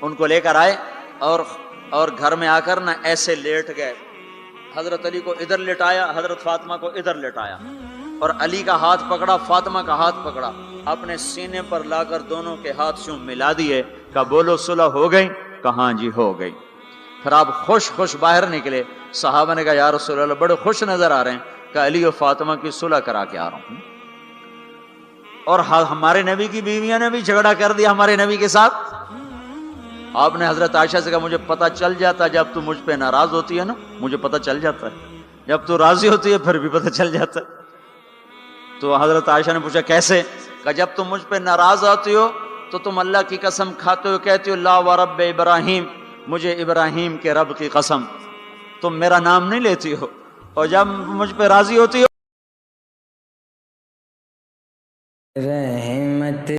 ان کو لے کر آئے اور گھر میں آ کر نہ ایسے لیٹ گئے، حضرت علی کو ادھر لٹایا، حضرت فاطمہ کو ادھر لٹایا، اور علی کا ہاتھ پکڑا، فاطمہ کا ہاتھ پکڑا، اپنے سینے پر لا کر دونوں کے ہاتھ یوں ملا دیے، کہا بولو صلح ہو گئی؟ کہاں جی ہو گئی۔ پھر آپ خوش باہر نکلے، صحابہ نے کہا یا رسول اللہ بڑے خوش نظر آ رہے ہیں، کہ علی و فاطمہ کی صلح کرا کے آ رہا ہوں۔ اور ہمارے نبی کی بیویاں نے بھی جھگڑا کر دیا ہمارے نبی کے ساتھ۔ آپ نے حضرت عائشہ سے کہا مجھے پتہ چل جاتا جب تو مجھ پہ ناراض ہوتی ہے نا، مجھے پتہ چل جاتا ہے، جب تو راضی ہوتی ہے پھر بھی پتہ چل جاتا ہے۔ تو حضرت عائشہ نے پوچھا کیسے؟ کہ جب تم مجھ پہ ناراض ہوتی ہو تو تم اللہ کی قسم کھاتے ہو، کہتے ہو لا ورب ابراہیم، مجھے ابراہیم کے رب کی قسم، تم میرا نام نہیں لیتی ہو، اور جب مجھ پہ راضی ہوتی ہو